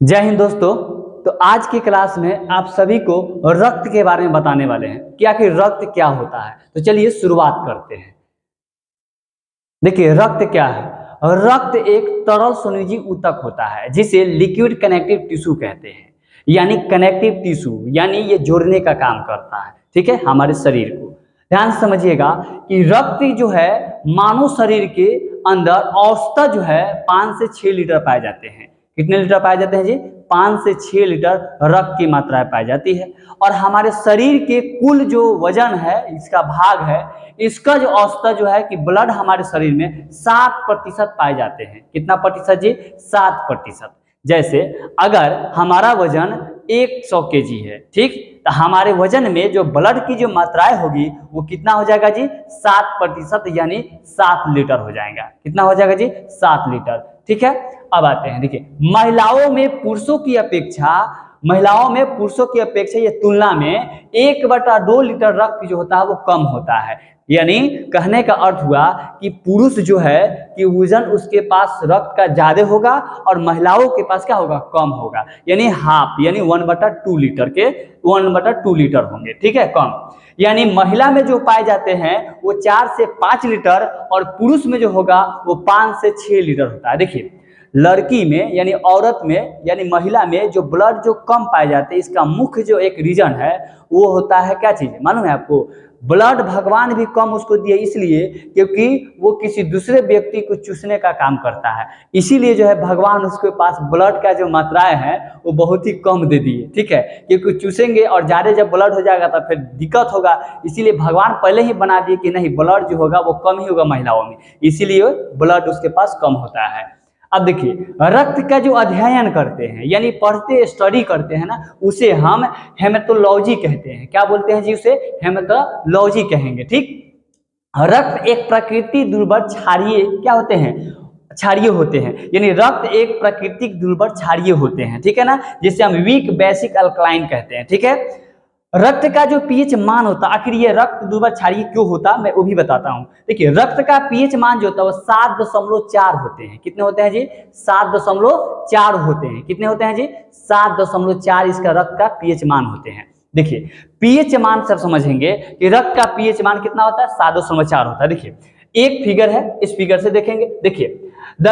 जय हिंद दोस्तों। तो आज की क्लास में आप सभी को रक्त के बारे में बताने वाले हैं कि आखिर रक्त क्या होता है। तो चलिए शुरुआत करते हैं। देखिए रक्त क्या है। रक्त एक तरल सुनिजी ऊतक होता है जिसे लिक्विड कनेक्टिव टिश्यू कहते हैं, यानी कनेक्टिव टिश्यू यानी ये जोड़ने का काम करता है। ठीक है, हमारे शरीर को ध्यान से समझिएगा कि रक्त जो है मानव शरीर के अंदर औसतन जो है 5 से 6 लीटर पाए जाते हैं। कितने लीटर पाए जाते हैं जी? 5 से 6 लीटर रक्त की मात्रा पाई जाती है। और हमारे शरीर के कुल जो वजन है, इसका भाग है, इसका जो औसत जो है कि ब्लड हमारे शरीर में 7% पाए जाते हैं। कितना प्रतिशत जी? 7%। जैसे अगर हमारा वजन 100 केजी है, ठीक, तो हमारे वजन में जो ब्लड की जो मात्राएं होगी वो कितना हो जाएगा जी? 7%, यानी 7 लीटर हो जाएगा। कितना हो जाएगा जी? 7 लीटर। ठीक है, अब आते हैं। देखिए महिलाओं में पुरुषों की अपेक्षा ये तुलना में 1/2 लीटर रक्त जो होता है वो कम होता है। यानी कहने का अर्थ हुआ कि पुरुष जो है कि वजन उसके पास रक्त का ज्यादा होगा और महिलाओं के पास क्या होगा? कम होगा। यानी हाफ, यानी 1/2 लीटर के 1/2 लीटर होंगे। ठीक है, कम। यानी महिला में जो पाए जाते हैं वो 4 से 5 लीटर और पुरुष में जो होगा वो 5 से 6 लीटर होता है। देखिए लड़की में यानी औरत में यानी महिला में जो ब्लड जो कम पाए जाते हैं, इसका मुख्य जो एक रीजन है वो होता है क्या चीज मालूम है आपको? ब्लड भगवान भी कम उसको दिए इसलिए क्योंकि वो किसी दूसरे व्यक्ति को चूसने का काम करता है। इसीलिए जो है भगवान उसके पास ब्लड का जो मात्राएं हैं वो बहुत ही कम दे दिए। ठीक है, क्योंकि चूसेंगे और ज्यादा जब ब्लड हो जाएगा तो फिर दिक्कत होगा। इसीलिए भगवान पहले ही बना दिए कि नहीं, ब्लड जो होगा वो कम ही होगा महिलाओं में, इसीलिए ब्लड उसके पास कम होता है। अब देखिए रक्त का जो अध्ययन करते हैं यानी पढ़ते स्टडी करते हैं ना, उसे हम हेमेटोलॉजी कहते हैं। क्या बोलते हैं जी? उसे हेमेटोलॉजी कहेंगे। ठीक, रक्त एक प्रकृति दुर्बल क्षारीय क्या होते हैं? क्षारीय होते हैं। यानी रक्त एक प्राकृतिक दुर्बल क्षारीय होते हैं। ठीक है ना, जिसे हम वीक बेसिक अल्कलाइन कहते हैं। ठीक है, रक्त का जो पीएच मान होता है, आखिर ये रक्त दुर्बल क्षारीय क्यों होता मैं वो भी बताता हूं। देखिए रक्त का पीएच मान जो होता है वो 7.4 होते हैं। कितने होते हैं जी? 7.4 होते हैं। कितने होते हैं जी? 7.4 इसका रक्त का पीएच मान होते हैं। देखिए पीएच मान सब समझेंगे कि रक्त का पीएच मान कितना होता है? 7.4 होता है। देखिए एक फिगर है, इस फिगर से देखेंगे। देखिए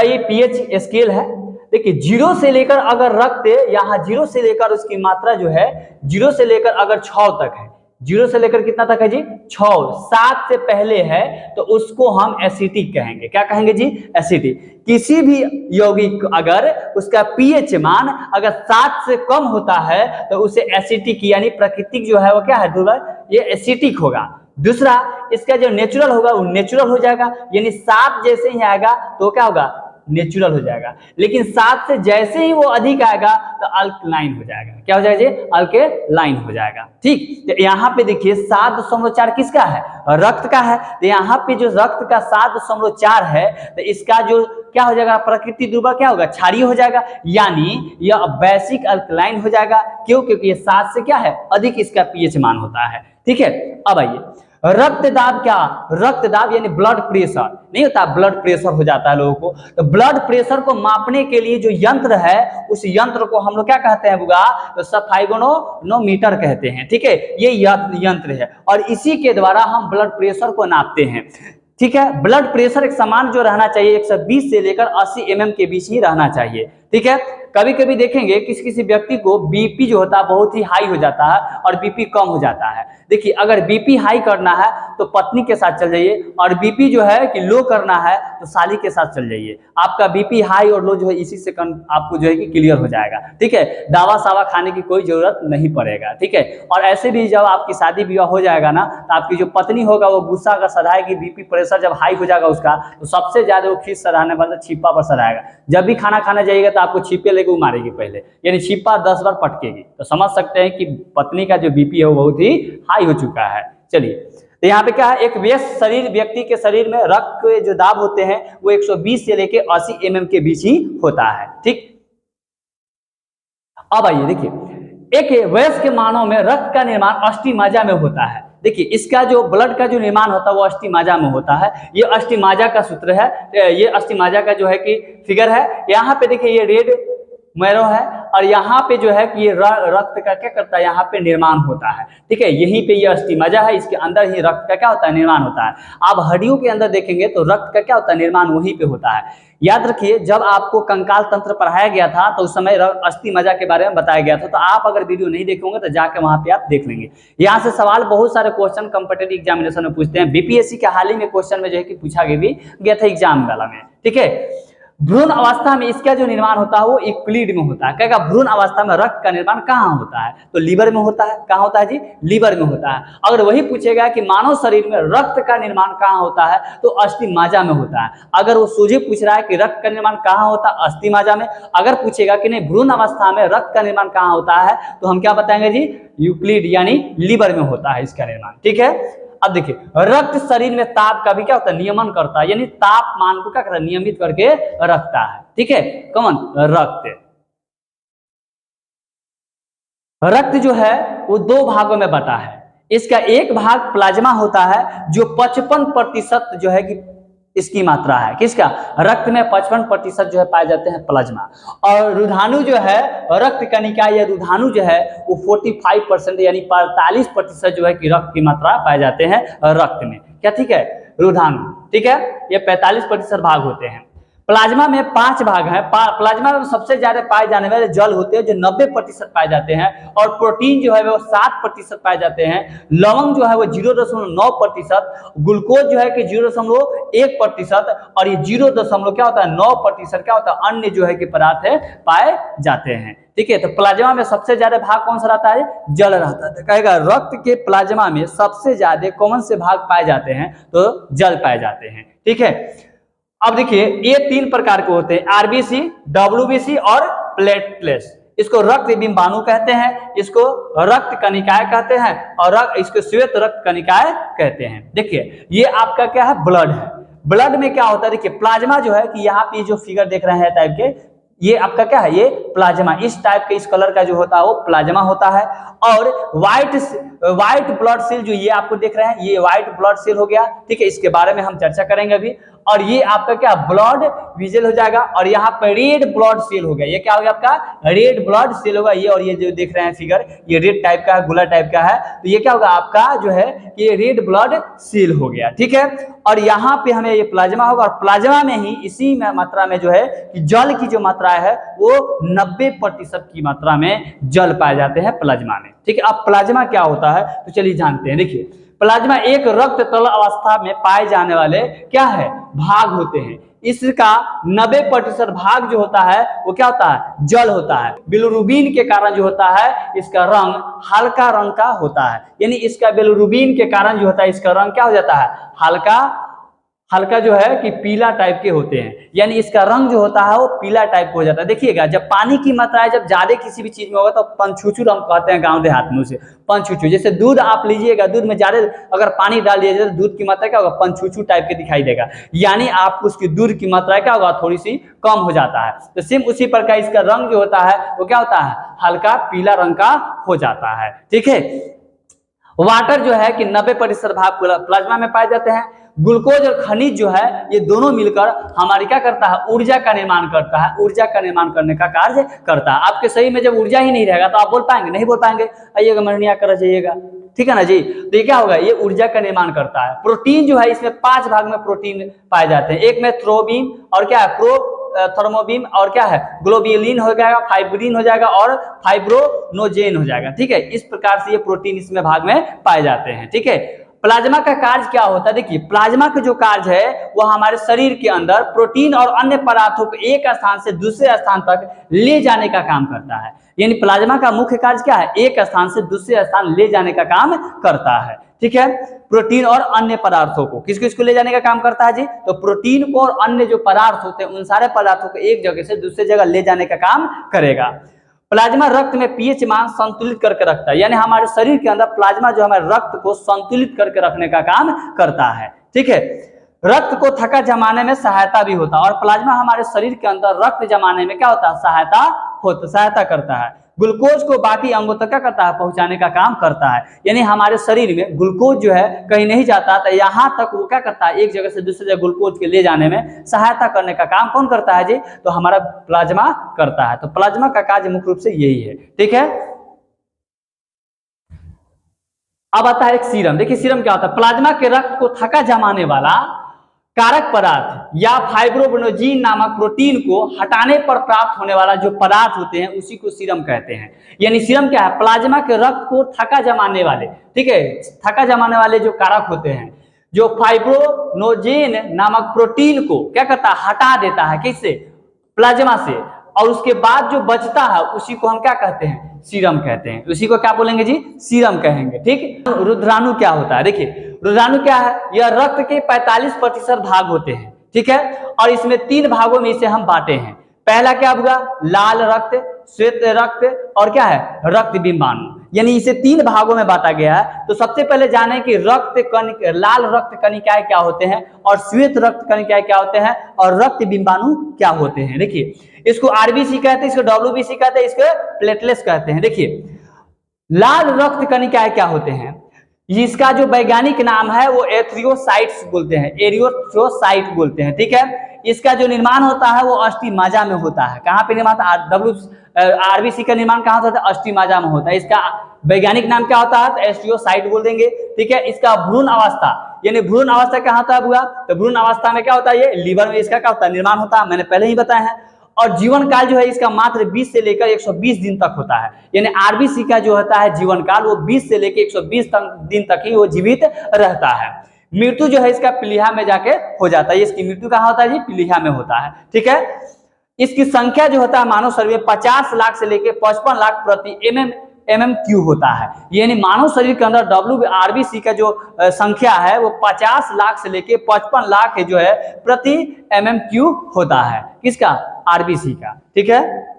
ये पीएच स्केल है। देखिए 0 से लेकर अगर रक्त यहाँ 0 से लेकर उसकी मात्रा जो है 0 से लेकर अगर 6 तक है, 0 से लेकर कितना तक है जी? 6। 7 से पहले है तो उसको हम एसिटिक कहेंगे। क्या कहेंगे जी? एसिटिक। किसी भी यौगिक अगर उसका पीएच मान अगर 7 से कम होता है तो उसे एसिटिक यानी प्राकृतिक जो है वो क्या है? दुर्बल, ये एसिटिक होगा। दूसरा इसका जो नेचुरल होगा वो नेचुरल हो जाएगा, यानी 7 जैसे ही आएगा तो क्या होगा? नेचुरल हो जाएगा। लेकिन 7 से जैसे ही वो अधिक आएगा तो अल्कलाइन हो जाएगा। क्या हो जाएगा जी? अल्कलाइन हो जाएगा। ठीक, तो यहाँ पे देखिए 7.4 किसका है? रक्त का है। तो यहाँ पे जो रक्त का 7.4 है तो इसका जो क्या हो जाएगा? प्रकृति दुर्बल क्या होगा? क्षारीय हो जाएगा, यानी यह बेसिक अल्कलाइन हो जाएगा। क्यों? क्योंकि ये 7 से क्या है? अधिक इसका पीएच मान होता है। ठीक है, अब आइए रक्तदाब। क्या रक्तदाब? यानी ब्लड प्रेशर नहीं होता, ब्लड प्रेशर हो जाता है लोगों को। तो ब्लड प्रेशर को मापने के लिए जो यंत्र है उस यंत्र को हम लोग क्या कहते हैं बुआ? तो सफाइगोनोमीटर कहते हैं। ठीक है, ये यंत्र है और इसी के द्वारा हम ब्लड प्रेशर को नापते हैं। ठीक है, ब्लड प्रेशर एक समान जो रहना चाहिए 120 से लेकर 80 mm के बीच ही रहना चाहिए। ठीक है, कभी कभी देखेंगे किसी व्यक्ति को बीपी जो होता है बहुत ही हाई हो जाता है और बीपी कम हो जाता है। देखिए अगर बीपी हाई करना है तो पत्नी के साथ चल जाइए और बीपी जो है कि लो करना है तो साली के साथ चल जाइए। आपका बीपी हाई और लो जो है इसी से आपको जो है कि क्लियर हो जाएगा। ठीक है, दावा सावा खाने की कोई जरूरत नहीं पड़ेगा। ठीक है, और ऐसे भी जब आपकी शादी विवाह हो जाएगा ना तो आपकी जो पत्नी होगा वो गुस्सा का सधाएगी। बीपी प्रेशर जब हाई हो जाएगा उसका तो सबसे ज्यादा वो खींच सराहने वाला छिप्पा पर सराएगा। जब भी खाना खाने जाइएगा तो आपको छिपे लेके वो मारेगी पहले, यानी छिप्पा 10 बार पटकेगी। तो समझ सकते हैं कि पत्नी का जो बीपी है वो बहुत ही हाई हो चुका है। चलिए तो यहाँ पे क्या है? एक व्यस्त व्यक्ति के शरीर में रक्त के जो दाब होते हैं वो 120 से लेके 80 mm के बीच ही होता है। ठीक, अब आइए देखिए एक वयस्क मानव में रक्त का निर्माण अस्थि-मज्जा में होता है। देखिए इसका जो ब्लड का जो निर्माण होता है वो अस्थि-मज्जा में होता है। ये अस्थि-मज्जा का सूत्र है, ये अस्थि-मज्जा का जो है कि फिगर है। यहाँ पे देखिए ये रेड मैरो है और यहाँ पे जो है कि ये रक्त का क्या करता है, यहाँ पे निर्माण होता है। ठीक है, यहीं पे ये अस्थिमज्जा है, इसके अंदर ही रक्त का क्या होता है, निर्माण होता है। आप हड्डियों के अंदर देखेंगे तो रक्त का क्या होता है, निर्माण वहीं पे होता है। याद रखिए, जब आपको कंकाल तंत्र पढ़ाया गया था तो उस समय अस्थिमज्जा के बारे में बताया गया था, तो आप अगर वीडियो नहीं देखे होंगे तो जाके वहां पे आप देख लेंगे। यहाँ से सवाल बहुत सारे क्वेश्चन कॉम्पिटिटिव एग्जामिनेशन में पूछते हैं। बीपीएससी के हाल ही में क्वेश्चन में जो है कि पूछा गया था एग्जाम वाला में। ठीक है, भ्रूण अवस्था में इसका जो निर्माण होता है वो इक्विलिड में होता है। कहेगा भ्रूण अवस्था में रक्त का निर्माण कहाँ होता है, तो लीवर में होता है। कहाँ होता है जी, लीवर में होता है। अगर वही पूछेगा कि मानव शरीर में रक्त का निर्माण कहाँ होता है, तो अस्थिमज्जा में होता है। अगर वो सोझे पूछ रहा है कि रक्त का निर्माण कहाँ होता है, अस्थिमज्जा में। अगर पूछेगा कि नहीं भ्रूण अवस्था में रक्त का निर्माण कहाँ होता है, तो हम क्या बताएंगे जी, यूक्लिड यानी लीवर में होता है इसका निर्माण। ठीक है, अब देखिए, रक्त शरीर में ताप का भी क्या होता है, नियमन करता है, यानी तापमान को क्या करता है, नियमित करके रखता है। ठीक है, कौन, रक्त जो है वो दो भागों में बटा है। इसका एक भाग प्लाज्मा होता है जो 55% जो है कि इसकी मात्रा है। किसका, रक्त में 55% जो है पाए जाते हैं प्लाज्मा। और रुधानु जो है, रक्त कणिका या रुधानु जो है वो 45% यानी 45% जो है कि रक्त की मात्रा पाए जाते हैं रक्त में। क्या, ठीक है, रुधानु। ठीक है, ये 45% भाग होते हैं। प्लाज्मा में 5 भाग हैं। प्लाज्मा में सबसे ज्यादा पाए जाने वाले जल होते हैं जो 90% पाए जाते हैं, और प्रोटीन जो है वो 7% पाए जाते हैं। लवंग जो है वो 0.9%, ग्लूकोज जो है कि 0.1%, और ये 0. क्या होता है, 9% क्या होता है, अन्य जो है कि पदार्थ है पाए जाते हैं। ठीक है, तो प्लाज्मा में सबसे ज्यादा भाग कौन सा रहता है, जल रहता है। तो कहेगा रक्त के प्लाज्मा में सबसे ज्यादा कौन से भाग पाए जाते हैं, तो जल पाए जाते हैं। ठीक है, अब देखिए, ये 3 प्रकार के होते हैं, आरबीसी, डब्ल्यूबीसी और प्लेटलेट्स। इसको रक्त बिंबाणु कहते हैं, इसको रक्त कणिकाएं कहते हैं, और इसको श्वेत रक्त कणिकाएं कहते हैं। देखिए, ये आपका क्या है, ब्लड है। ब्लड में क्या होता है, देखिए प्लाज्मा जो है कि यहाँ पे जो फिगर देख रहे हैं टाइप के, ये आपका क्या है, ये प्लाज्मा, इस टाइप के इस कलर का जो होता है वो प्लाज्मा होता है। और व्हाइट ब्लड सेल जो ये आपको देख रहे हैं, ये व्हाइट ब्लड सेल हो गया। ठीक है, इसके बारे में हम चर्चा करेंगे अभी। और ये आपका क्या, ब्लड विजल हो जाएगा। और यहाँ पे रेड ब्लड सेल हो गया, ये क्या हो गया आपका, रेड ब्लड सेल होगा ये। और ये जो देख रहे हैं फिगर, ये रेड टाइप का है, गोला टाइप का है, तो ये क्या होगा आपका जो है कि ये रेड ब्लड सेल हो गया। ठीक है, और यहाँ पे हमें ये प्लाज्मा होगा, और प्लाज्मा में ही इसी मात्रा में जो है कि जल की जो मात्रा है वो 90% की मात्रा में जल पाए जाते हैं प्लाज्मा में। ठीक है, अब प्लाज्मा क्या होता है तो चलिए जानते हैं। देखिए, प्लाज्मा एक रक्त तरल अवस्था में पाए जाने वाले क्या है, भाग होते हैं। इसका 90% भाग जो होता है वो क्या होता है, जल होता है। बिलिरुबिन के कारण जो होता है इसका रंग हल्का रंग का होता है, यानी इसका बिलिरुबिन के कारण जो होता है इसका रंग क्या हो जाता है, हल्का जो है कि पीला टाइप के होते हैं, यानी इसका रंग जो होता है वो पीला टाइप हो जाता है। देखिएगा, जब पानी की मात्रा जब ज्यादा किसी भी चीज में होगा तो पंचुचुर हम कहते हैं गांव देहात में उसे, पंचुचू। जैसे दूध आप लीजिएगा, दूध में ज्यादा अगर पानी डाल दीजिएगा तो दूध की मात्रा क्या होगा, पंचुचू टाइप के दिखाई देगा, यानी आपको उसकी दूध की मात्रा क्या होगा, थोड़ी सी कम हो जाता है। तो सेम उसी प्रकार इसका रंग जो होता है वो क्या होता है, हल्का पीला रंग का हो जाता है। ठीक है, वाटर जो है कि 90% भाग प्लाज्मा में पाए जाते हैं। ग्लूकोज और खनिज जो है ये दोनों मिलकर हमारी क्या करता है, ऊर्जा का निर्माण करता है, ऊर्जा का निर्माण करने का कार्य करता है। आपके शरीर में जब ऊर्जा ही नहीं रहेगा तो आप बोल पाएंगे, नहीं बोल पाएंगे। आइएगा मरनिया कर जाइएगा, ठीक है ना जी। तो ये क्या होगा, ये ऊर्जा का निर्माण करता है। प्रोटीन जो है इसमें 5 भाग में प्रोटीन पाए जाते हैं। एक में थ्रोबिन और क्या है, थर्मोबिन और क्या है, ग्लोब्युलिन हो जाएगा, फाइब्रिन हो जाएगा और फाइब्रोनोजेन हो जाएगा। ठीक है, इस प्रकार से ये प्रोटीन इसमें भाग में पाए जाते हैं। ठीक है, प्लाज्मा का कार्य क्या होता है, देखिए प्लाज्मा का जो कार्य है वो हमारे शरीर के अंदर प्रोटीन और अन्य पदार्थों को एक स्थान से दूसरे स्थान तक ले जाने का काम करता है। यानी प्लाज्मा का मुख्य कार्य क्या है, एक स्थान से दूसरे स्थान ले जाने का काम करता है। ठीक है, प्रोटीन और अन्य पदार्थों को किसको ले जाने का काम करता है जी, तो प्रोटीन को और अन्य जो पदार्थ होते हैं उन सारे पदार्थों को एक जगह से दूसरी जगह ले जाने का काम करेगा। प्लाज्मा रक्त में पीएच मान संतुलित करके रखता है, यानी हमारे शरीर के अंदर प्लाज्मा जो हमारे रक्त को संतुलित करके रखने का काम करता है। ठीक है, रक्त को थक्का जमाने में सहायता भी होता है, और प्लाज्मा हमारे शरीर के अंदर रक्त जमाने में क्या होता है, सहायता करता है। ग्लूकोज को बाकी अंगों तक क्या करता है, पहुंचाने का काम करता है। यानी हमारे शरीर में ग्लूकोज जो है कहीं नहीं जाता, तो यहाँ तक वो क्या करता है, एक जगह से दूसरी जगह ग्लूकोज के ले जाने में सहायता करने का काम कौन करता है जी, तो हमारा प्लाज्मा करता है। तो प्लाज्मा का कार्य मुख्य रूप से यही है, ठीक है। अब आता है एक सीरम। देखिए सीरम क्या होता है, प्लाज्मा के रक्त को थका जमाने वाला कारक पदार्थ या फाइब्रोब्रोजीन नामक प्रोटीन को हटाने पर प्राप्त होने वाला जो पदार्थ होते हैं उसी को सीरम कहते हैं। यानी सीरम क्या है, प्लाज्मा के रक्त को थका जमाने वाले, ठीक है, थका जमाने वाले जो कारक होते हैं, जो फाइब्रोनोजेन नामक प्रोटीन को क्या करता है, हटा देता है, किससे, प्लाज्मा से, और उसके बाद जो बचता है उसी को हम क्या कहते हैं, सीरम कहते हैं। उसी को क्या बोलेंगे जी, सीरम कहेंगे, ठीक। रुद्राणु क्या होता है, देखिए रुद्राणु क्या है, यह रक्त के 45% भाग होते हैं, ठीक है, और इसमें 3 भागों में इसे हम बांटे हैं। पहला क्या होगा, लाल रक्त, श्वेत रक्त और क्या है, रक्त बिंबाणु। यानी इसे 3 भागों में बांटा गया है। तो सबसे पहले जाने कि लाल रक्त कणिकाएं क्या होते हैं और श्वेत रक्त कणिकाएं क्या होते हैं और रक्त बिंबाणु क्या होते हैं। देखिए इसको आरबीसी कहते हैं, इसको डब्ल्यूबीसी कहते हैं, इसको प्लेटलेट्स कहते हैं। देखिए लाल रक्त कणिकाएं क्या होते हैं, इसका जो वैज्ञानिक नाम है वो एरिथ्रोसाइट्स बोलते हैं, एरिथ्रोसाइट बोलते हैं, ठीक है। इसका जो निर्माण होता है वो अस्थिमज्जा में होता है। कहाँ पे निर्माण होता है, आरबीसी का निर्माण कहाँ होता है, अस्थिमज्जा में होता है। इसका वैज्ञानिक नाम क्या होता है, तो एरिथ्रोसाइट बोल देंगे, ठीक है। इसका भ्रूण अवस्था, यानी भ्रूण अवस्था क्या होता है बुआ, तो भ्रूण अवस्था में क्या होता है, ये लीवर में इसका क्या होता है, निर्माण होता है, मैंने पहले ही बताया है। और जीवन काल जो है इसका मात्र 20 से लेकर 120 दिन तक होता है। यानी आरबीसी का जो होता है जीवन काल वो 20 से लेकर 120 दिन तक ही वो जीवित रहता है। मृत्यु जो है इसका पीलिया में जाके हो जाता है। इसकी मृत्यु कहाँ होता है जी, पीलिया में होता है, ठीक है। इसकी संख्या जो होता है मानव शरीर में 50 लाख से लेकर 55 लाख प्रति MMQ होता है। यानी मानव शरीर के अंदर WRBC का जो संख्या है वो 50 लाख से लेके 55 लाख जो है प्रति MMQ होता है, किसका, आरबीसी का, ठीक है।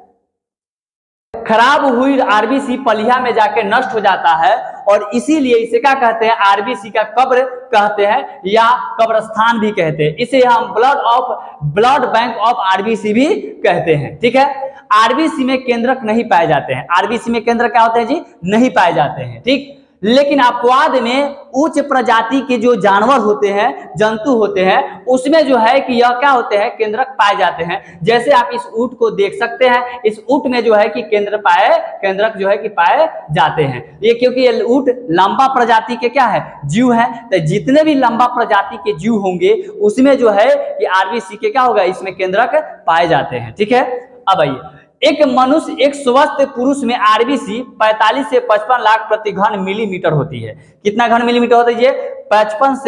खराब हुई आरबीसी पलिया में जाके नष्ट हो जाता है और इसीलिए इसे क्या कहते हैं, आरबीसी का कब्र कहते हैं या कब्रस्थान भी कहते हैं। इसे हम ब्लड बैंक ऑफ आरबीसी भी कहते हैं, ठीक है। आरबीसी में केंद्रक नहीं पाए जाते हैं, आरबीसी में केंद्रक क्या होते हैं जी, नहीं पाए जाते हैं, ठीक। लेकिन अपवाद में उच्च प्रजाति के जो जानवर होते हैं, जंतु होते हैं, उसमें जो है कि यह क्या होते हैं, केंद्रक पाए जाते हैं। जैसे आप इस ऊंट को देख सकते हैं, इस ऊंट में जो है कि केंद्रक जो है कि पाए जाते हैं। ये क्योंकि ये ऊंट लंबा प्रजाति के क्या है, जीव है, तो जितने भी लंबा प्रजाति के जीव होंगे उसमें जो है कि आरबीसी के क्या होगा, इसमें केंद्रक पाए जाते हैं, ठीक है। अब आइए, एक स्वस्थ पुरुष में आरबीसी 45 से 55 लाख प्रति घन मिलीमीटर होती है। कितना घन मिलीमीटर होता है ये, 45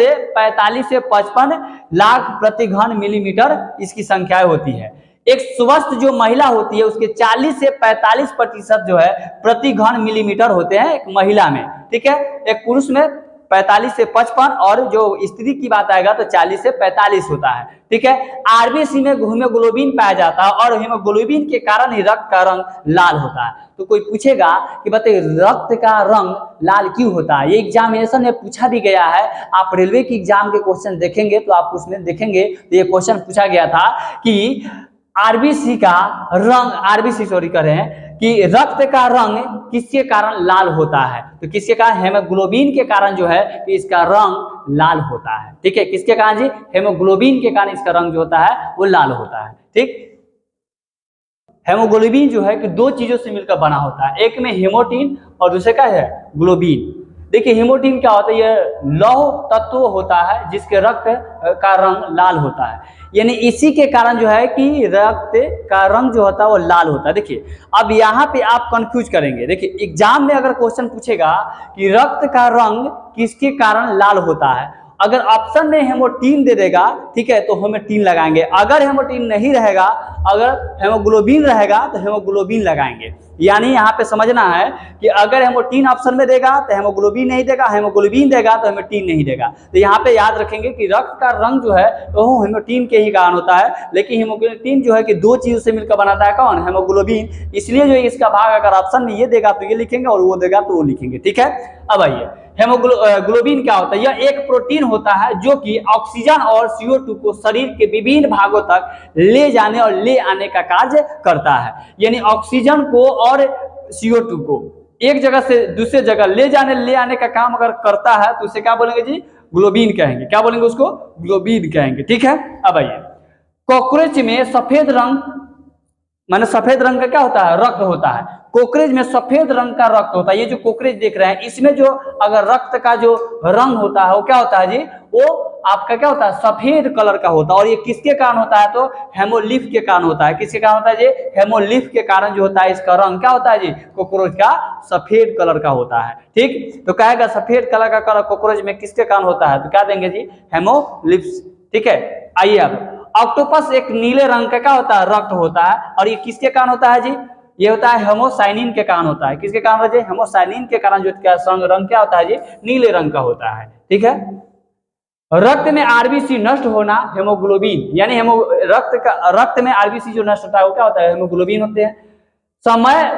से 55 लाख प्रति घन मिलीमीटर इसकी संख्या होती है। एक स्वस्थ जो महिला होती है उसके 40 से 45% जो है प्रति घन मिलीमीटर होते हैं एक महिला में, ठीक है। एक पुरुष में 45 से 55 और जो स्त्री की बात आएगा तो 40 से 45 होता है, ठीक है। आरबीसी में हीमोग्लोबिन पाया जाता है और हीमोग्लोबिन के कारण ही रक्त का रंग लाल होता है। तो कोई पूछेगा कि बताइए रक्त का रंग लाल क्यों होता है, ये एग्जामिनेशन में पूछा भी गया है। आप रेलवे की एग्जाम के क्वेश्चन देखेंगे तो आप उसमें देखेंगे तो ये क्वेश्चन पूछा गया था कि आरबीसी का रंग, आरबीसी सॉरी करें कि रक्त का रंग किसके कारण लाल होता है, तो किसके कारण, हेमोग्लोबिन के कारण जो है कि इसका रंग लाल होता है, ठीक है। किसके कारण जी, हेमोग्लोबिन के कारण इसका रंग जो होता है वो लाल होता है, ठीक। हेमोग्लोबिन जो है कि 2 चीजों से मिलकर बना होता है, एक में हेमोटिन और दूसरे का है ग्लोबिन। देखिए हेमोटिन क्या होता है, यह लौह तत्व होता है जिसके रक्त का रंग लाल होता है। यानी इसी के कारण जो है कि रक्त का रंग जो होता है वो लाल होता है। देखिए अब यहाँ पे आप कंफ्यूज करेंगे। देखिए एग्जाम में अगर क्वेश्चन पूछेगा कि रक्त का रंग किसके कारण लाल होता है, अगर ऑप्शन में हेमोटिन दे देगा, ठीक है, तो हेमोटिन लगाएंगे। अगर हेमोटिन नहीं रहेगा, अगर हेमोग्लोबिन रहेगा तो हेमोग्लोबिन लगाएंगे। यानी यहाँ पे समझना है कि अगर हेमोटिन ऑप्शन में देगा तो हेमोग्लोबिन नहीं देगा, हेमोग्लोबिन देगा तो हेमोटिन नहीं देगा। तो यहाँ पे याद रखेंगे कि रक्त का रंग जो है तो वो हेमोटिन के ही कारण होता है। लेकिन हेमोग्लोबिन जो है कि 2 चीजों से मिलकर बनाता है, कौन, हेमोग्लोबिन। इसलिए जो इसका भाग अगर ऑप्शन में ये देगा तो ये लिखेंगे और वो देगा तो वो लिखेंगे, ठीक है। अब आइए हेमोग्लोबिन क्या होता है, यह एक प्रोटीन होता है जो कि ऑक्सीजन और CO2 को शरीर के विभिन्न भागों तक ले जाने और ले आने का कार्य करता है। यानी ऑक्सीजन को और CO2 को एक जगह से दूसरे जगह ले आने का काम अगर करता है तो उसे क्या बोलेंगे जी, ग्लोबिन कहेंगे। क्या बोलेंगे उसको, ग्लोबिन कहेंगे। ठीक है, अब आइए, कॉकरोच में सफेद रंग, माने सफेद रंग का क्या होता है, रक्त होता है। कोकरेज में सफेद रंग का रक्त होता है। ये जो कोकरेज देख रहे हैं इसमें जो अगर रक्त का जो रंग होता है वो क्या होता है जी, वो आपका क्या होता है, सफेद कलर का होता है। और ये किसके कारण होता है, तो हेमोलिफ के कारण होता है। किसके कारण होता है जी, हेमोलिफ के कारण जो होता है इसका रंग क्या होता है जी, कोकरोच का सफेद कलर का होता है। ठीक, तो कहेगा सफेद कलर का कलर कोकरोच में किसके कारण होता है, तो क्या देंगे जी, हेमोलिप्स। ठीक है, आइए अब ऑक्टोपस एक नीले रंग का क्या होता है, रक्त होता है। और ये किसके कारण होता है जी, ये होता है हेमोसाइनिन के कारण होता है। किसके कारण होता है जी, हेमोसाइनिन के कारण जो रंग क्या होता है जी, नीले रंग का होता है। ठीक है, रक्त में आरबीसी नष्ट होना, हेमोग्लोबिन, यानी रक्त में आरबीसी जो नष्ट होता है वो क्या होता है, हेमोग्लोबिन होते हैं।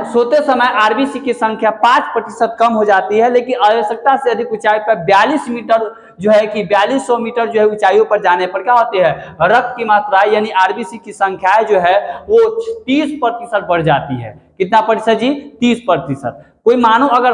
सोते समय आरबीसी की संख्या 5% कम हो जाती है, लेकिन आवश्यकता से अधिक ऊंचाई पर 42 मीटर जो है कि 4200 मीटर जो है ऊंचाइयों पर जाने पर क्या होती है, रक्त की मात्रा यानी आरबीसी की संख्या जो है वो 30% बढ़ जाती है। कितना प्रतिशत जी, 30%। कोई मानो अगर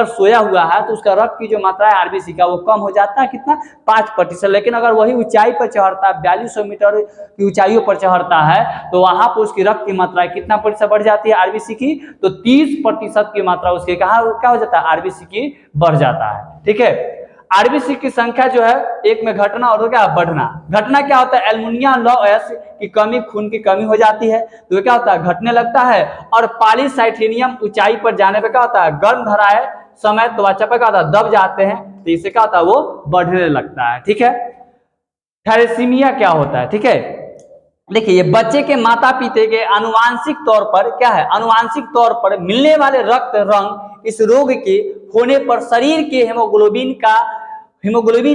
सोया हुआ है तो उसका रक्त की जो मात्रा है आरबीसी का वो कम हो जाता है, कितना, 5%। लेकिन अगर वही ऊंचाई पर चढ़ता है, 4200 मीटर की ऊंचाइयों पर चढ़ता है, तो वहां पर उसकी रक्त की मात्रा कितना प्रतिशत बढ़ जाती है आरबीसी की, तो 30% की मात्रा उसके कहा क्या हो जाता है, आरबीसी की बढ़ जाता है। ठीक है, आरबीसी की संख्या जो है एक में घटना और क्या बढ़ना। घटना क्या होता है, एल्युमिनियम लॉस की कमी, खून की कमी हो जाती है तो क्या होता है, घटने लगता है। और पॉलीसाइथेनियम ऊंचाई पर जाने पे क्या होता है, गर्म धराए समय त्वचा पे क्या होता है, दब जाते हैं, तो इससे क्या होता है, वो बढ़ने लगता है। ठीक है, थैलेसीमिया क्या होता है, ठीक है, देखिए ये बच्चे के माता पिता के आनुवांशिक तौर पर क्या है, आनुवांशिक तौर पर मिलने वाले रक्त रंग इस रोग के होने पर शरीर के हेमोग्लोबिन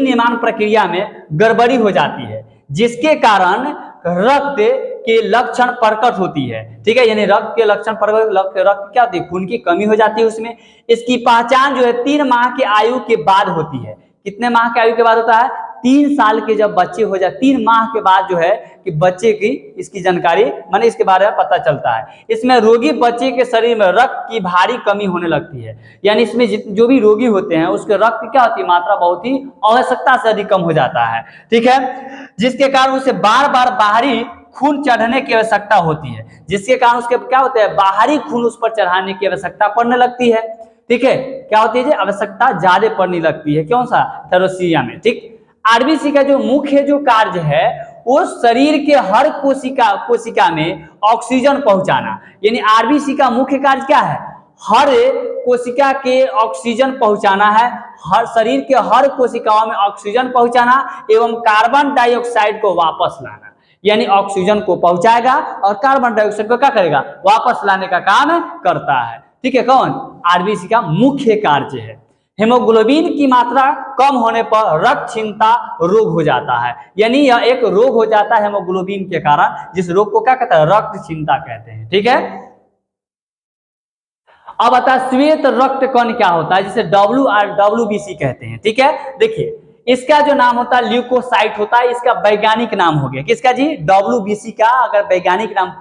निर्माण प्रक्रिया में गड़बड़ी हो जाती है, जिसके कारण रक्त के लक्षण प्रकट होती है। ठीक है, यानी रक्त के लक्षण प्रकट, रक्त क्या होती है, खून की कमी हो जाती है उसमें। इसकी पहचान जो है 3 माह के आयु के बाद होती है। कितने माह के आयु के बाद होता है, 3 साल के जब बच्चे हो जाए, 3 माह के बाद जो है कि बच्चे की इसकी जानकारी माने इसके बारे में पता चलता है। इसमें रोगी बच्चे के शरीर में रक्त की भारी कमी होने लगती है, यानी इसमें जो भी रोगी होते हैं उसके रक्त क्या होती है, मात्रा बहुत ही आवश्यकता से अधिक कम हो जाता है। ठीक है, जिसके कारण उसे बार बार बाहरी खून चढ़ाने की आवश्यकता होती है, जिसके कारण उसके क्या होते हैं, बाहरी खून उस पर चढ़ाने की आवश्यकता पड़ने लगती है। ठीक है, क्या होती है, आवश्यकता ज्यादा पड़ने लगती है, कौन सा, थैलेसीमिया में। ठीक, आरबीसी का जो मुख्य जो कार्य है वो शरीर के हर कोशिका में ऑक्सीजन पहुंचाना, यानी आरबीसी का मुख्य कार्य क्या है, हर कोशिका के ऑक्सीजन पहुंचाना है, हर शरीर के हर कोशिकाओं में ऑक्सीजन पहुंचाना एवं कार्बन डाइऑक्साइड को वापस लाना, यानी ऑक्सीजन को पहुंचाएगा और कार्बन डाइऑक्साइड को क्या करेगा, वापस लाने का काम करता है। ठीक है, कौन, आरबीसी का मुख्य कार्य है। हेमोग्लोबिन की मात्रा कम होने पर रक्तहीनता रोग हो जाता है, यानी यह एक रोग हो जाता है हेमोग्लोबिन के कारण, जिस रोग को क्या कहते हैं, रक्तहीनता कहते हैं। ठीक है, अब आता है श्वेत रक्त कण क्या होता है, जिसे WBC कहते हैं। ठीक है, देखिए इसका जो नाम होता है ल्यूकोसाइट होता है, इसका वैज्ञानिक नाम हो गया किसका जी, WBC का अगर वैज्ञानिक नाम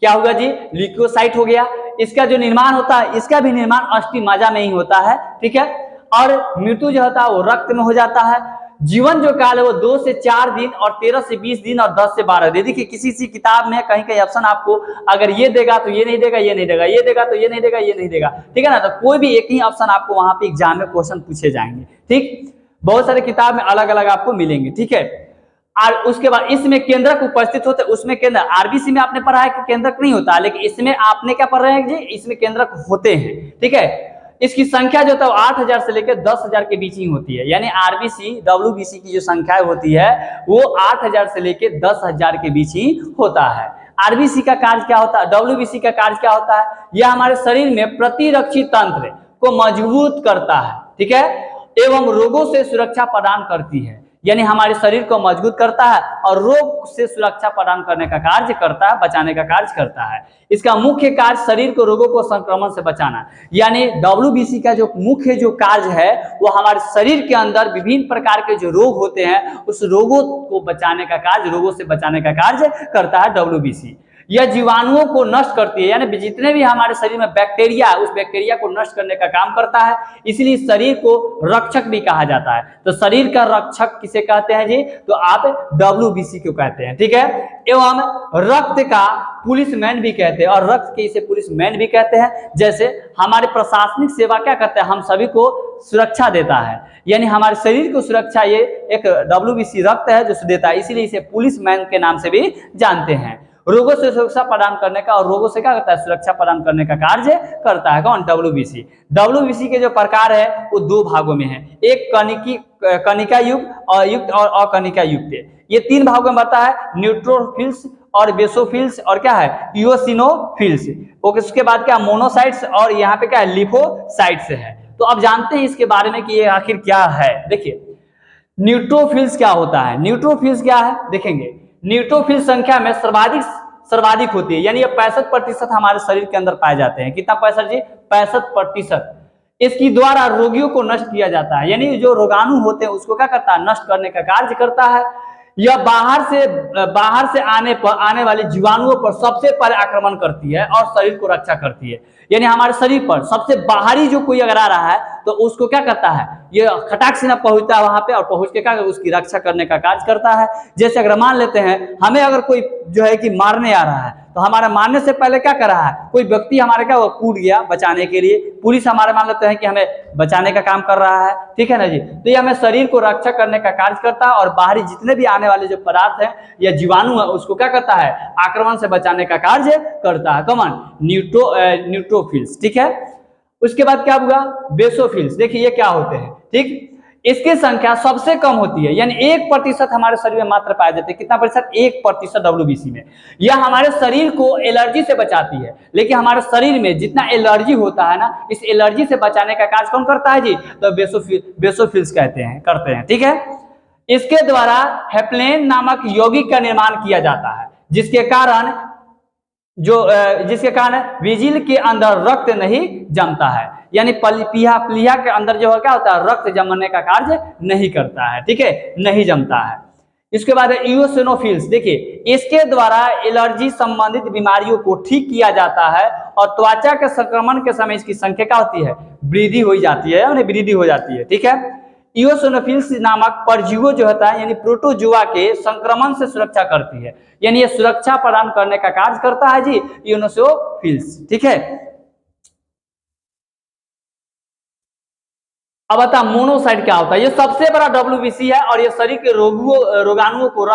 क्या होगा जी, ल्यूकोसाइट हो गया। इसका जो निर्माण होता है, इसका भी निर्माण अस्थि-मज्जा में ही होता है। ठीक है, और मृत्यु जो होता है वो रक्त में हो जाता है। जीवन जो काल है वो 2 से 4 दिन और 13 से 20 दिन और 10 से 12 दिन। देखिए किसी किताब में कहीं ऑप्शन आपको अगर ये देगा तो ये नहीं देगा, ये नहीं देगा, ये देगा तो ये नहीं देगा, ये नहीं देगा। ठीक है ना, तो कोई भी एक ही ऑप्शन आपको वहां पे एग्जाम में क्वेश्चन पूछे जाएंगे। ठीक, बहुत सारे किताब में अलग अलग आपको मिलेंगे। ठीक है, और उसके बाद इसमें केंद्रक उपस्थित होते हैं, उसमें केंद्र, आरबीसी में आपने पढ़ा है कि केंद्रक नहीं होता, लेकिन इसमें आपने क्या पढ़ रहे हैं जी, इसमें केंद्रक होते हैं। ठीक है, इसकी संख्या जो होता है 8000 से लेकर 10000 के बीच ही होती है, यानी आरबीसी WBC की जो संख्या होती है वो 8000 से लेकर 10000 के बीच ही होता है। आरबीसी का कार्य क्या होता है, WBC का कार्य क्या होता है, यह हमारे शरीर में प्रतिरक्षी तंत्र को मजबूत करता है। ठीक है, एवं रोगों से सुरक्षा प्रदान करती है, यानी हमारे शरीर को मजबूत करता है और रोग से सुरक्षा प्रदान करने का कार्य करता है, बचाने का कार्य करता है। इसका मुख्य कार्य शरीर को रोगों को संक्रमण से बचाना, यानी WBC का जो मुख्य जो कार्य है वो हमारे शरीर के अंदर विभिन्न प्रकार के जो रोग होते हैं उस रोगों को बचाने का कार्य, रोगों से बचाने का कार्य करता है WBC। यह जीवाणुओं को नष्ट करती है, यानी जितने भी हमारे शरीर में बैक्टीरिया है उस बैक्टीरिया को नष्ट करने का काम करता है, इसलिए शरीर को रक्षक भी कहा जाता है। तो शरीर का रक्षक किसे कहते हैं जी, तो आप WBC को कहते हैं, ठीक है। एवं रक्त का पुलिसमैन भी कहते हैं, और रक्त के इसे पुलिसमैन भी कहते हैं। जैसे हमारे प्रशासनिक सेवा क्या करते हैं, हम सभी को सुरक्षा देता है, यानी हमारे शरीर को सुरक्षा ये एक WBC रक्त है जो देता है, इसीलिए इसे पुलिसमैन के नाम से भी जानते हैं। रोगों से सुरक्षा प्रदान करने का और रोगों से क्या करता है, सुरक्षा प्रदान करने का कार्य करता है कौन, WBC। WBC के जो प्रकार है वो दो भागों में है, एक कणिका युक्त और अकणिका युक्त। ये तीन भागों में बनता है, न्यूट्रोफिल्स और बेसोफिल्स और क्या है, इओसिनोफिल्स। उसके बाद क्या, मोनोसाइट्स और यहाँ पे क्या है, लिपोसाइट्स है। तो अब जानते हैं इसके बारे में कि ये आखिर क्या है। देखिए न्यूट्रोफिल्स क्या होता है, न्यूट्रोफिल्स क्या है देखेंगे। न्यूट्रोफिल संख्या में सर्वाधिक होती है, यानी ये 65% हमारे शरीर के अंदर पाए जाते हैं। कितना % जी, 65%। इसकी द्वारा रोगियों को नष्ट किया जाता है, यानी जो रोगाणु होते हैं उसको क्या करता है, नष्ट करने का कार्य करता है। यह बाहर से आने वाले जीवाणुओं पर सबसे पहले आक्रमण करती है और शरीर को रक्षा करती है। यानी हमारे शरीर पर सबसे बाहरी जो कोई अगर आ रहा है तो उसको क्या करता है, ये खटाक से ना पहुंचता है वहां पे और पहुंच के क्या उसकी रक्षा करने का कार्य करता है। जैसे अगर मान लेते हैं हमें अगर कोई जो है कि मारने आ रहा है तो हमारा मारने से पहले क्या कर रहा है, कोई व्यक्ति हमारे क्या कूद गया बचाने के लिए, पुलिस हमारे मान लेते हैं कि हमें बचाने का काम कर रहा है, ठीक है ना जी। तो ये हमें शरीर को रक्षा करने का कार्य करता है और बाहरी जितने भी आने वाले जो पदार्थ हैं या जीवाणु है उसको क्या करता है, आक्रमण से बचाने का कार्य करता है। कौन, न्यूट्रोफिल्स, ठीक है। उसके बाद क्या हुआ, बेसोफिल्स। देखिए ये क्या होते हैं, ठीक, इसकी संख्या सबसे कम होती है, यानी 1% हमारे शरीर में मात्र पाए जाते हैं। कितना प्रतिशत, 1% WBC में। यह हमारे शरीर को एलर्जी से बचाती है, लेकिन हमारे शरीर में जितना एलर्जी होता है ना, इस एलर्जी से बचाने का कार्य कौन करता है जी, तो बेसोफिल्स करते हैं, ठीक है। इसके द्वारा हेपलेन नामक यौगिक का निर्माण किया जाता है, जिसके कारण विजिल के अंदर रक्त नहीं जमता है, यानी प्लीहा के अंदर जो है क्या होता है, रक्त जमने का कार्य नहीं करता है, ठीक है, नहीं जमता है। इसके बाद इओसिनोफिल्स। देखिए इसके द्वारा एलर्जी संबंधित बीमारियों को ठीक किया जाता है और त्वचा के संक्रमण के समय इसकी संख्या क्या होती है, वृद्धि हो जाती है, यानी वृद्धि हो जाती है, ठीक है। इओसिनोफिल्स नामक परजीवी जो होता है, यानी प्रोटोजुआ के संक्रमण से सुरक्षा करती है, यानी ये सुरक्षा प्रदान करने का कार्य करता है जी इओसिनोफिल्स, ठीक है। अब बता मोनोसाइट क्या होता है। ये सबसे बड़ा WBC है और ये शरीर के रोगाणुओं को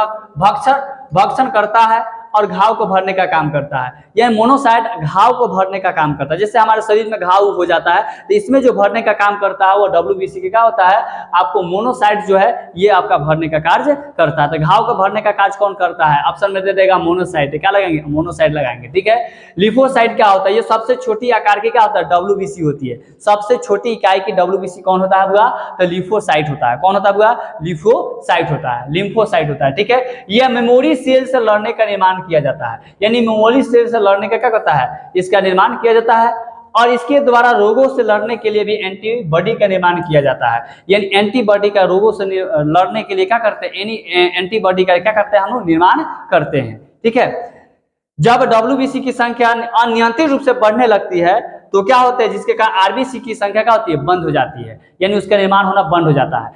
भक्षण करता है और घाव को भरने का काम करता है। यह मोनोसाइट घाव को भरने का काम करता है। जैसे हमारे शरीर में घाव हो जाता है तो इसमें जो भरने का काम करता है वो WBC के क्या होता है, आपको मोनोसाइट जो है ये आपका भरने का कार्य करता है। तो घाव को भरने का कार्य कौन करता है, ऑप्शन में दे देगा मोनोसाइट। क्या लगाएंगे, मोनोसाइट लगाएंगे, ठीक है। लिफोसाइट क्या होता है, ये सबसे छोटी आकार की क्या होता है, WBC होती है। सबसे छोटी इकाई की WBC कौन होता है हुआ, तो लिफोसाइट होता है। कौन होता है हुआ, लिफोसाइट होता है, लिम्फोसाइट होता है, ठीक है। यह मेमोरी सेल से लड़ने का निर्माण किया जाता है, यानी मेमोरी सेल से लड़ने का क्या करता है, इसका निर्माण किया जाता है। और इसके द्वारा रोगों से लड़ने के लिए भी एंटीबॉडी का निर्माण किया जाता है, यानी एंटीबॉडी का रोगों से लड़ने के लिए क्या करते हैं, एंटीबॉडी का क्या करते हैं, हम निर्माण करते हैं, ठीक है। जब WBC की संख्या अनियंत्रित रूप से बढ़ने लगती है तो क्या होता है, जिसके कारण RBC की संख्या क्या होती है, बंद हो जाती है, यानी उसका निर्माण होना बंद हो जाता है।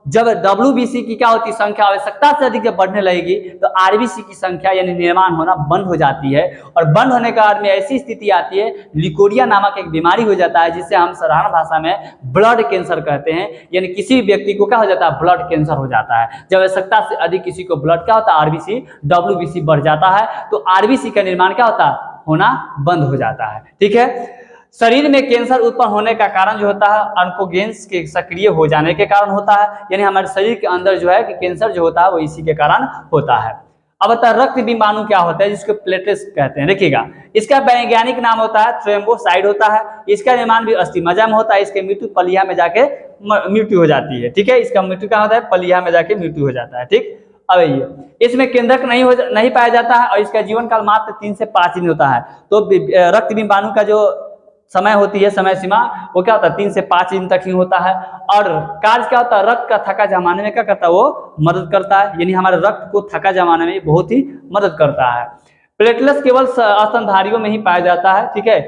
जब WBC की क्या होती है, संख्या आवश्यकता से अधिक जब बढ़ने लगेगी तो RBC की संख्या यानी निर्माण होना बंद हो जाती है। और बंद होने के बाद में ऐसी स्थिति आती है, लिकोरिया नामक एक बीमारी हो जाता है, जिसे हम साधारण भाषा में ब्लड कैंसर कहते हैं। यानी किसी व्यक्ति को क्या हो जाता है, ब्लड कैंसर हो जाता है। जब आवश्यकता से अधिक किसी को ब्लड क्या होता है, RBC WBC बढ़ जाता है तो RBC का निर्माण क्या होता है, होना बंद हो जाता है, ठीक है। शरीर में कैंसर उत्पन्न होने का कारण जो होता है ऑन्कोजेन्स के सक्रिय हो जाने के कारण होता है, यानी हमारे शरीर के अंदर जो है कि कैंसर जो होता है वो इसी के कारण होता है। अब बता रक्त बिंबाणु क्या होता है, जिसको प्लेटलेट्स कहते हैं। देखिएगा इसका वैज्ञानिक नाम होता है थ्रोम्बोसाइट होता है। इसका निर्माण भी अस्थिमज्जा में होता है, इसके मृत्यु पलिया में जाके मृत्यु हो जाती है, ठीक है। इसका मृत्यु क्या होता है, पलिया में जाके मृत्यु हो जाता है, ठीक। अब ये इसमें केंद्रक नहीं पाया जाता है और इसका जीवन काल मात्र 3 से 5 दिन होता है। तो रक्त बिंबाणु का जो समय होती है, समय सीमा, वो क्या होता है 3 से 5 दिन तक ही होता है। और कार्य क्या होता है, रक्त का थका जमाने में क्या करता है, वो मदद करता है, यानी हमारे रक्त को थका जमाने में बहुत ही मदद करता है। प्लेटलेट्स केवल स्तनधारियों में ही पाया जाता है, ठीक है।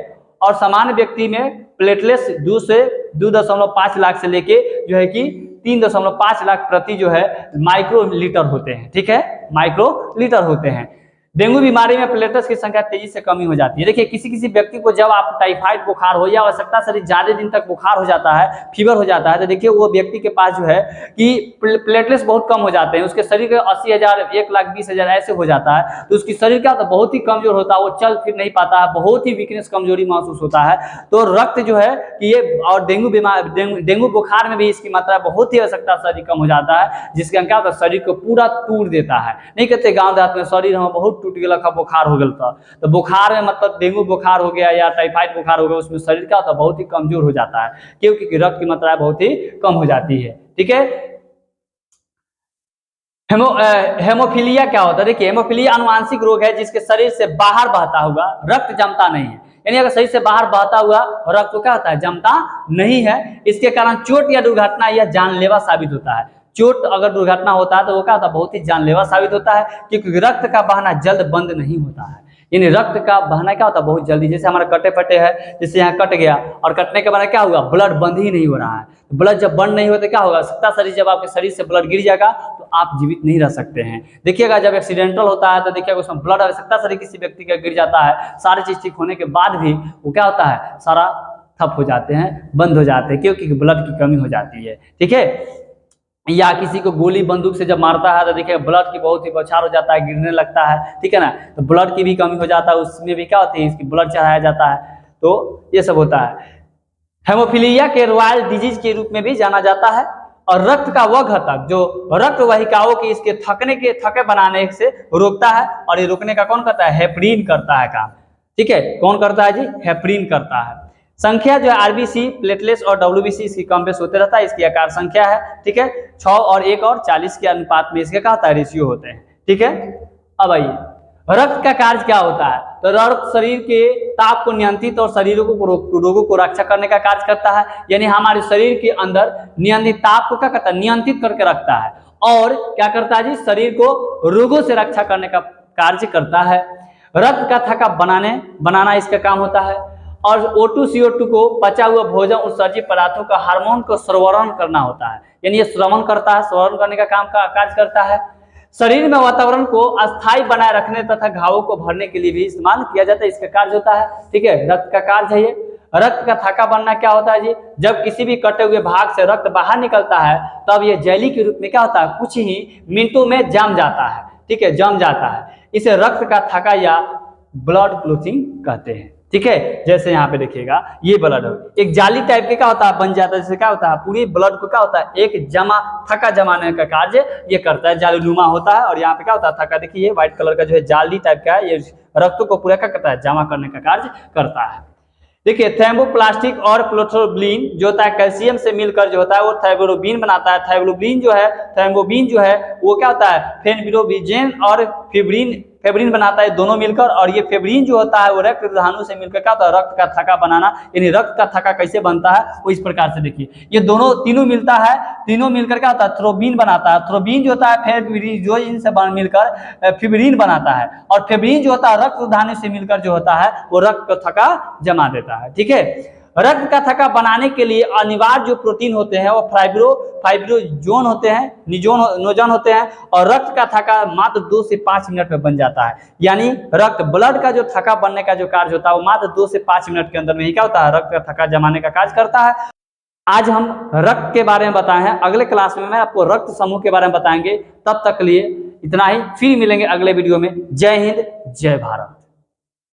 और सामान्य व्यक्ति में प्लेटलेट्स 2.5 लाख से लेके जो है कि 3.5 लाख प्रति जो है माइक्रोलीटर होते हैं, ठीक है, माइक्रोलीटर होते हैं। डेंगू बीमारी में प्लेटलेट्स की संख्या तेजी से कमी हो जाती है। देखिए किसी किसी व्यक्ति को जब आप टाइफाइड बुखार हो या आवश्यकता से ज्यादा दिन तक बुखार हो जाता है, फीवर हो जाता है, तो देखिए वो व्यक्ति के पास जो है कि प्लेटलेट्स बहुत कम हो जाते हैं, उसके शरीर के 80,000 1,20,000 ऐसे हो जाता है, तो उसकी शरीर क्या होता है, बहुत ही कमजोर होता है, वो चल फिर नहीं पाता है, बहुत ही वीकनेस कमजोरी महसूस होता है। तो रक्त जो है कि ये और डेंगू बुखार में भी इसकी मात्रा बहुत ही आवश्यकता शरीर कम हो जाता है, जिसके क्या होता है शरीर को पूरा तोड़ देता है। नहीं कहते गाँव देहात में शरीर हम बहुत टूट गया, बुखार हो गया था, तो बुखार में मतलब डेंगू बुखार हो गया या टाइफाइड बुखार हो गया, उसमें शरीर क्या होता है बहुत ही कमजोर हो जाता है, क्योंकि रक्त की मात्रा बहुत ही कम हो जाती है, ठीक है। हेमोफीलिया क्या होता है, देखिए हेमोफीलिया अनुवांशिक रोग है जिसके शरीर से बाहर बहता हुआ रक्त जमता नहीं है, यानी अगर शरीर से बाहर बहता हुआ रक्त तो क्या होता है, जमता नहीं है। इसके कारण चोट या दुर्घटना या जानलेवा साबित होता है। चोट अगर दुर्घटना होता है तो वो क्या होता है, बहुत ही जानलेवा साबित होता है, क्योंकि रक्त का बहना जल्द बंद नहीं होता है। यानी रक्त का बहना क्या होता है, बहुत जल्दी, जैसे हमारा कटे फटे है, जैसे यहाँ कट गया और कटने के बाद क्या हुआ, ब्लड बंद ही नहीं हो रहा है। ब्लड जब बंद नहीं होता क्या होगा, सकता शरीर जब आपके शरीर से ब्लड गिर जाएगा तो आप जीवित नहीं रह सकते हैं। देखिएगा जब एक्सीडेंटल होता है तो देखिएगा उसमें ब्लड आवश्यकता शरीर किसी व्यक्ति का गिर जाता है, सारी चीज ठीक होने के बाद भी वो क्या होता है, सारा ठप हो जाते हैं, बंद हो जाते हैं, क्योंकि ब्लड की कमी हो जाती है, ठीक है। या किसी को गोली बंदूक से जब मारता है तो देखिए ब्लड की बहुत ही बौछार हो जाता है, गिरने लगता है, ठीक है ना, तो ब्लड की भी कमी हो जाता है, उसमें भी क्या होती है, इसकी ब्लड चढ़ाया जाता है, तो ये सब होता है। हेमोफीलिया के रॉयल डिजीज के रूप में भी जाना जाता है। और रक्त का वह घटक जो रक्त वाहिकाओं के इसके थके बनाने से रोकता है, और ये रोकने का कौन करता है, हेपरीन करता है काम, ठीक है, कौन करता है जी, हेपरीन करता है। संख्या जो है आरबीसी, प्लेटलेट्स और डब्ल्यूबीसी इसकी कम बेस होते रहता है, इसकी आकार संख्या है, ठीक है, 6 और 1 और 40 के अनुपात में इसके क्या होता है, रेशियो होते हैं, ठीक है। अब आइए रक्त का कार्य क्या होता है, तो रक्त शरीर के ताप को नियंत्रित और शरीरों को रोगों को रक्षा करने का कार्य करता है, यानी हमारे शरीर के अंदर नियंत्रित ताप को क्या करता है, नियंत्रित करके रखता है, और क्या करता है जी, शरीर को रोगों से रक्षा करने का कार्य करता है। रक्त का थक्का बनाना इसका काम होता है, और O2 CO2 को पचा हुआ भोजन उत्सर्जित पदार्थों का हार्मोन को श्रवण करना होता है, यानी ये श्रवण करता है, श्रवण करने का काम का कार्य करता है। शरीर में वातावरण को अस्थायी बनाए रखने तथा घावों को भरने के लिए भी इस्तेमाल किया जाता है, इसका कार्य होता है, ठीक है, रक्त का कार्य है ये। रक्त का थक्का बनना क्या होता है जी, जब किसी भी कटे हुए भाग से रक्त बाहर निकलता है तब ये जेली के रूप में क्या होता है, कुछ ही मिनटों में जम जाता है, ठीक है, जम जाता है, इसे रक्त का थक्का या ब्लड क्लॉटिंग कहते हैं, ठीक है। जैसे यहाँ पे देखिएगा ये ब्लड एक जाली टाइप के क्या होता है, बन जाता है, जैसे क्या होता है, पूरी ब्लड को क्या होता है, एक थक्का जमाने का कार्य ये करता है, जालीनुमा होता है, और यहाँ पे क्या होता है, थक्का देखिए व्हाइट कलर का जो है जाली टाइप का है, ये रक्त को पूरा क्या करता है, जमा करने का कार्य करता है। देखिए थैम्बोप्लास्टिक और प्लोथोब्लिन जो होता है कैल्शियम से मिलकर जो होता है वो थाइरोबिन बनाता है। थैम्बोबिन जो है वो क्या होता है, फेनबिरोबिजेन और फेब्रिन बनाता है, दोनों मिलकर, और ये फेब्रिन जो होता है वो रक्त रोधाणु से मिलकर क्या होता है, रक्त का थक्का बनाना, यानी रक्त का थक्का कैसे बनता है वो इस प्रकार से देखिए, ये तीनों मिलता है, तीनों मिलकर क्या होता है, थ्रोबिन बनाता है। थ्रोबिन जो होता है फेब्रिन से मिलकर फेब्रिन बनाता है, और फेब्रिन जो होता है रक्त रोधाणु से मिलकर जो होता है वो रक्त का थक्का जमा देता है, ठीक है। रक्त का थक्का बनाने के लिए अनिवार्य जो प्रोटीन होते हैं वो फाइब्रोजोन होते हैं, नोजन होते हैं, और रक्त का थक्का मात्र 2 से 5 मिनट में बन जाता है, यानी ब्लड का जो थक्का बनने का जो कार्य होता है वो मात्र 2 से 5 मिनट के अंदर में ही क्या होता है, रक्त का थक्का जमाने का कार्य करता है। आज हम रक्त के बारे में बताए हैं, अगले क्लास में मैं आपको रक्त समूह के बारे में बताएंगे। तब तक के लिए इतना ही, फिर मिलेंगे अगले वीडियो में। जय हिंद, जय भारत।